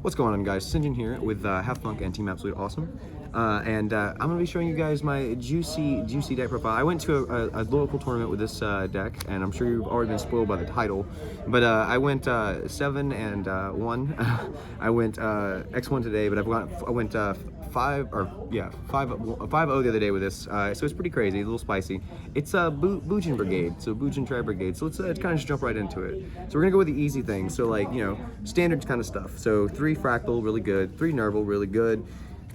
What's going on, guys? Sinjin here with Half Punk and Team Absolute Awesome. I'm going to be showing you guys my juicy deck profile. I went to a local tournament with this deck, and I'm sure you've already been spoiled by the title. But I went 7 and 1. I went X1 today, but I went 5-0 the other day with this. So it's pretty crazy, a little spicy. It's Bujin Brigade, so Bujin Tri-brigade. So let's kind of just jump right into it. So we're gonna go with the easy things. So like, standard kind of stuff. So 3 Fractal, really good. 3 Nerval, really good.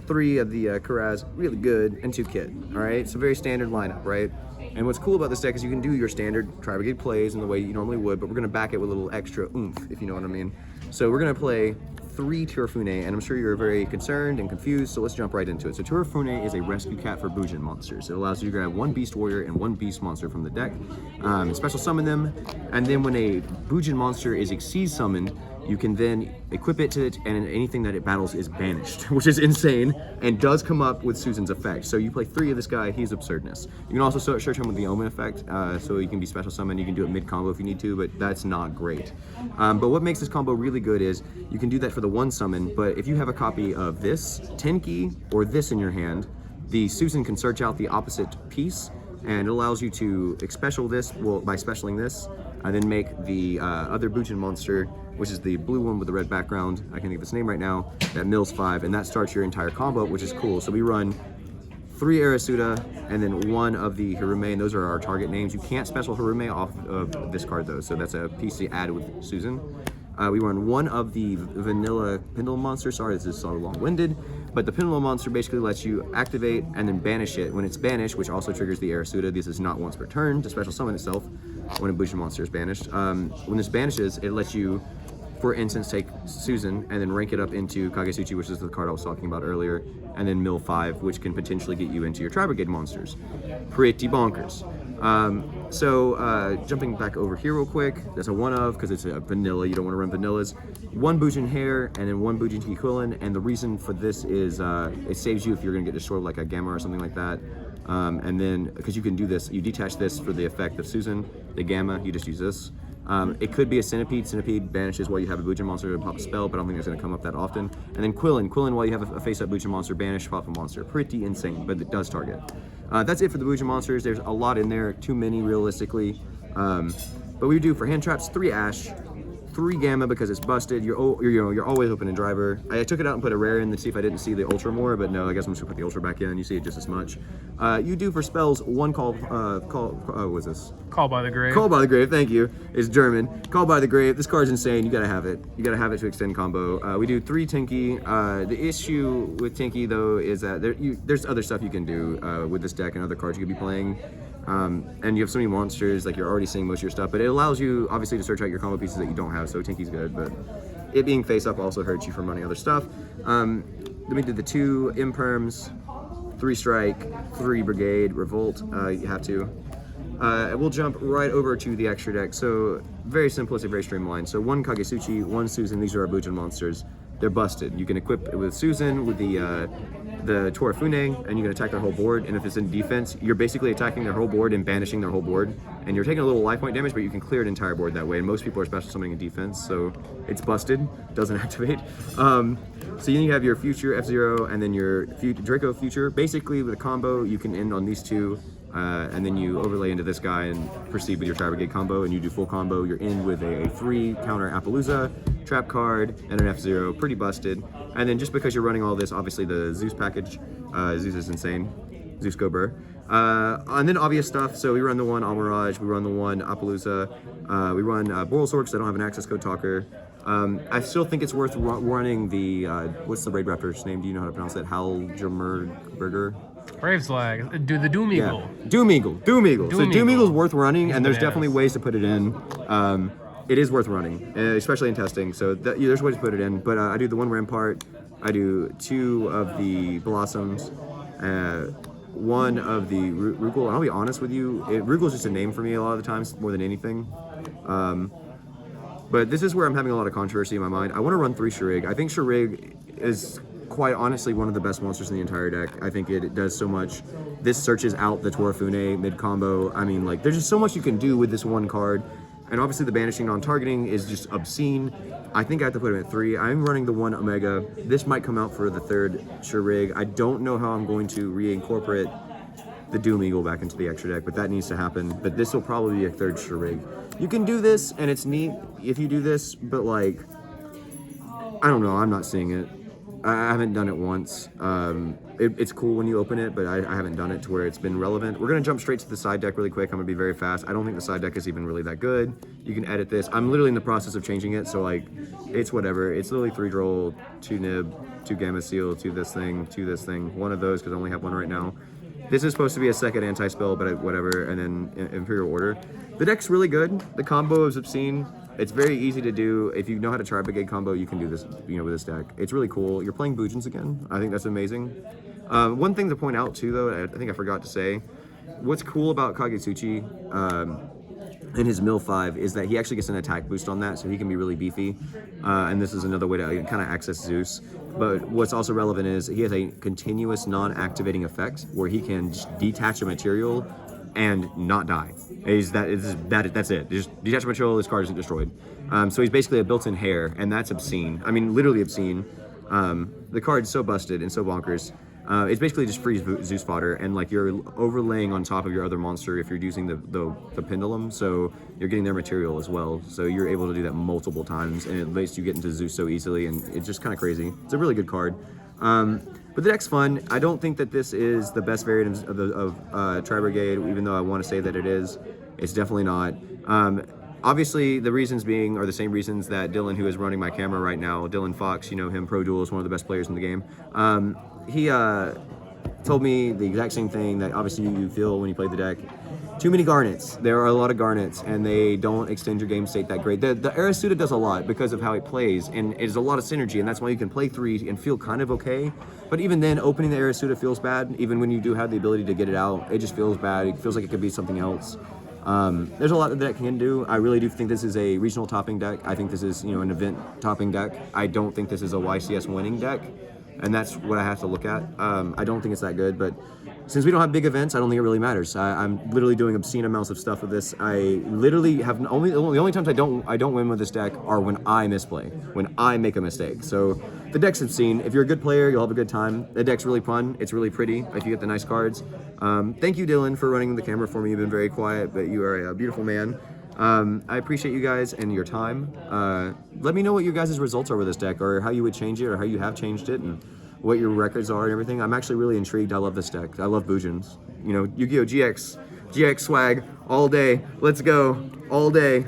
3 of the Karaz, really good, and 2 Kit. All right, so very standard lineup, right? And what's cool about this deck is you can do your standard Tri-brigade plays in the way you normally would, but we're gonna back it with a little extra oomph, if you know what I mean. So we're gonna play 3 Turfune, and I'm sure you're very concerned and confused, so let's jump right into it. So Turfune is a rescue cat for Bujin monsters. It allows you to grab 1 Beast Warrior and 1 Beast Monster from the deck, and special summon them, and then when a Bujin monster is Exceed summoned, you can then equip it to it, and anything that it battles is banished, which is insane, and does come up with Susan's effect. So you play 3 of this guy, he's Absurdness. You can also search him with the Omen effect, so you can be special summon, you can do it mid-combo if you need to, but that's not great. But what makes this combo really good is, you can do that for the 1 summon, but if you have a copy of this, Tenki, or this in your hand, the Susan can search out the opposite piece, and it allows you to special this, well, by specialing this, and then make the other Bujin monster, which is the blue one with the red background, I can't think of its name right now, that mills 5, and that starts your entire combo, which is cool. So we run 3 Arasuda, and then 1 of the Harume, and those are our target names. You can't special Harume off of this card though, so that's a piece to add with Susan. We run 1 of the vanilla Pendulum monster. Sorry, this is so long-winded, but the Pendulum monster basically lets you activate and then banish it. When it's banished, which also triggers the Arasuda, this is not once per turn to special summon itself when a Bujin monster is banished. When this banishes, it lets you, for instance, take Susan and then rank it up into Kagesuchi, which is the card I was talking about earlier, and then mill 5, which can potentially get you into your Tri-brigade monsters. Pretty bonkers. Jumping back over here real quick, that's a 1 of, because it's a vanilla, you don't want to run vanillas. 1 Bujin Hair, and then 1 Bujin Kikulen, and the reason for this is it saves you if you're going to get destroyed like a Gamma or something like that. And then, because you can do this, you detach this for the effect of Susan, the Gamma, you just use this. It could be a Centipede. Centipede banishes while you have a Bujin monster to pop a spell, but I don't think it's going to come up that often. And then Quillen while you have a face-up Bujin monster, banish, pop a monster. Pretty insane, but it does target. That's it for the Bujin monsters. There's a lot in there, too many realistically. But we do for hand traps 3 Ash, 3 Gamma because it's busted. You're always open in driver. I took it out and put a rare in to see if I didn't see the ultra more, but no, I guess I'm just gonna put the ultra back in. You see it just as much. You do for spells 1 what was this? Call by the Grave. Call by the Grave, thank you. It's German. Call by the Grave. This card's insane. You gotta have it. You gotta have it to extend combo. We do 3 Tenki. The issue with Tenki though is that there's other stuff you can do with this deck and other cards you could be playing. And you have so many monsters, like you're already seeing most of your stuff, but it allows you obviously to search out your combo pieces that you don't have, so Tenki's good, but it being face up also hurts you from running other stuff. Then we did the 2 Imperms, 3 Strike, 3 Brigade, Revolt, you have to. We'll jump right over to the extra deck, so very simplistic, very streamlined. So 1 Kagesuchi, 1 Susan, these are our Bujin monsters. They're busted. You can equip it with Susan, with the Torafune, and you can attack their whole board, and if it's in defense, you're basically attacking their whole board and banishing their whole board, and you're taking a little life point damage, but you can clear an entire board that way, and most people are special summoning in defense, so it's busted, doesn't activate. So then you have your future F-Zero, and then your Draco future. Basically, with a combo, you can end on these 2, and then you overlay into this guy and proceed with your Tri-brigade combo, and you do full combo. You're in with a 3 counter Appaloosa, trap card, and an F-Zero, pretty busted. And then just because you're running all this, obviously the Zeus package, Zeus is insane, Zeus go burr. And then obvious stuff, so we run the 1 Almirage, we run the 1 Appaloosa, we run Boral Sword because I don't have an access code talker. I still think it's worth running the, what's the Raid Raptor's name, do you know how to pronounce that? Halgermerberger? Brave Slag. Do the Doom Eagle. Yeah. Doom Eagle. So Doom Eagle's worth running, and there's bananas. definitely ways to put it in. It is worth running, especially in testing. So there's ways to put it in. But I do the 1 Rampart, I do 2 of the Blossoms, 1 of the Rugel. And I'll be honest with you, Rugel's just a name for me a lot of the times, more than anything. But this is where I'm having a lot of controversy in my mind. I want to run 3 Sharig. I think Sharig is quite honestly one of the best monsters in the entire deck. I think it does so much. This searches out the Torafune mid combo. I mean, like, there's just so much you can do with this 1 card. And obviously the banishing non-targeting is just obscene. I think I have to put him at 3. I'm running the 1 Omega. This might come out for the 3rd Shirig. I don't know how I'm going to reincorporate the Doom Eagle back into the extra deck, but that needs to happen. But this will probably be a 3rd Shirig. You can do this, and it's neat if you do this, but like, I don't know, I'm not seeing it. I haven't done it once. It's cool when you open it, but I haven't done it to where it's been relevant. We're gonna jump straight to the side deck really quick. I'm gonna be very fast. I don't think the side deck is even really that good. You can edit this. I'm literally in the process of changing it, so like, it's whatever. It's literally 3 droll, 2 nib, 2 gamma seal, 2 this thing, 2 this thing. One of those, because I only have one right now. This is supposed to be a 2nd anti-spell, but whatever, and then Imperial Order. The deck's really good. The combo is obscene. It's very easy to do. If you know how to Tri-brigade combo, you can do this, with this deck. It's really cool. You're playing Bujins again. I think that's amazing. One thing to point out too, though, I think I forgot to say, what's cool about Kagetsuchi in his Mill 5 is that he actually gets an attack boost on that, so he can be really beefy. And this is another way to kind of access Zeus. But what's also relevant is he has a continuous non-activating effect where he can just detach a material and not die. That's it. Just detach material, this card isn't destroyed. So he's basically a built-in hair, and that's obscene. I mean, literally obscene. The card's so busted and so bonkers. It's basically just free Zeus fodder, and like you're overlaying on top of your other monster if you're using the pendulum, so you're getting their material as well. So you're able to do that multiple times, and it lets you get into Zeus so easily, and it's just kind of crazy. It's a really good card. But the deck's fun. I don't think that this is the best variant of Tri-brigade, even though I want to say that it is. It's definitely not. Obviously, the reasons being are the same reasons that Dylan, who is running my camera right now, Dylan Fox, you know him, Pro Duel, is one of the best players in the game. He told me the exact same thing that obviously you feel when you play the deck. Too many garnets. There are a lot of garnets, and they don't extend your game state that great. The Arasuda does a lot because of how it plays, and it's a lot of synergy, and that's why you can play 3 and feel kind of okay. But even then, opening the Arasuda feels bad. Even when you do have the ability to get it out, it just feels bad. It feels like it could be something else. There's a lot that the deck can do. I really do think this is a regional topping deck. I think this is, an event topping deck. I don't think this is a YCS winning deck, and that's what I have to look at. I don't think it's that good, but since we don't have big events, I don't think it really matters. I'm literally doing obscene amounts of stuff with this. I literally have the only times I don't win with this deck are when I misplay, when I make a mistake. So the deck's obscene. If you're a good player, you'll have a good time. The deck's really fun. It's really pretty if you get the nice cards. Thank you, Dylan, for running the camera for me. You've been very quiet, but you are a beautiful man. I appreciate you guys and your time. Let me know what your guys' results are with this deck, or how you would change it, or how you have changed it, and what your records are and everything. I'm actually really intrigued. I love this deck. I love Bujins. Yu-Gi-Oh! GX swag all day. Let's go. All day.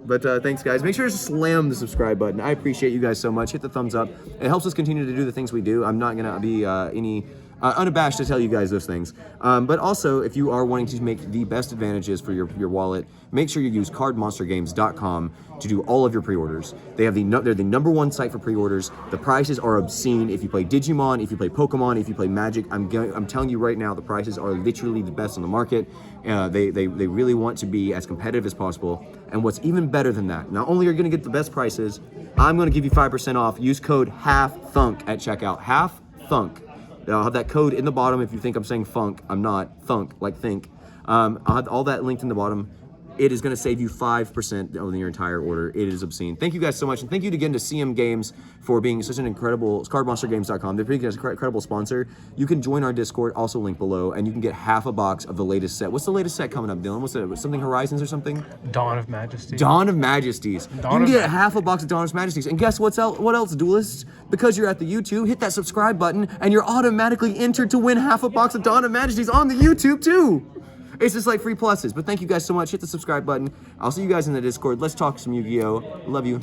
But thanks, guys. Make sure to slam the subscribe button. I appreciate you guys so much. Hit the thumbs up. It helps us continue to do the things we do. I'm not going to be unabashed to tell you guys those things. But also, if you are wanting to make the best advantages for your wallet, make sure you use cardmonstergames.com to do all of your pre-orders. They're the #1 site for pre-orders. The prices are obscene. If you play Digimon, if you play Pokemon, if you play Magic, I'm telling you right now, the prices are literally the best on the market. They really want to be as competitive as possible. And what's even better than that, not only are you going to get the best prices, I'm going to give you 5% off. Use code HALFTHUNK at checkout. HALFTHUNK. I'll have that code in the bottom. If you think I'm saying funk, I'm not. Thunk, like think. I'll have all that linked in the bottom. It is going to save you 5% of your entire order. It is obscene. Thank you guys so much. And thank you again to CM Games for being such an incredible, cardmonstergames.com. They're pretty incredible sponsor. You can join our Discord, also linked below, and you can get half a box of the latest set. What's the latest set coming up, Dylan? What's it? Something Horizons or something? Dawn of Majesty. Dawn of Majesties. You can get half a box of Dawn of Majesties. And guess what else, duelists? Because you're at the YouTube, hit that subscribe button, and you're automatically entered to win half a box of Dawn of Majesties on the YouTube, too. It's just like free pluses. But thank you guys so much. Hit the subscribe button. I'll see you guys in the Discord. Let's talk some Yu-Gi-Oh! Love you.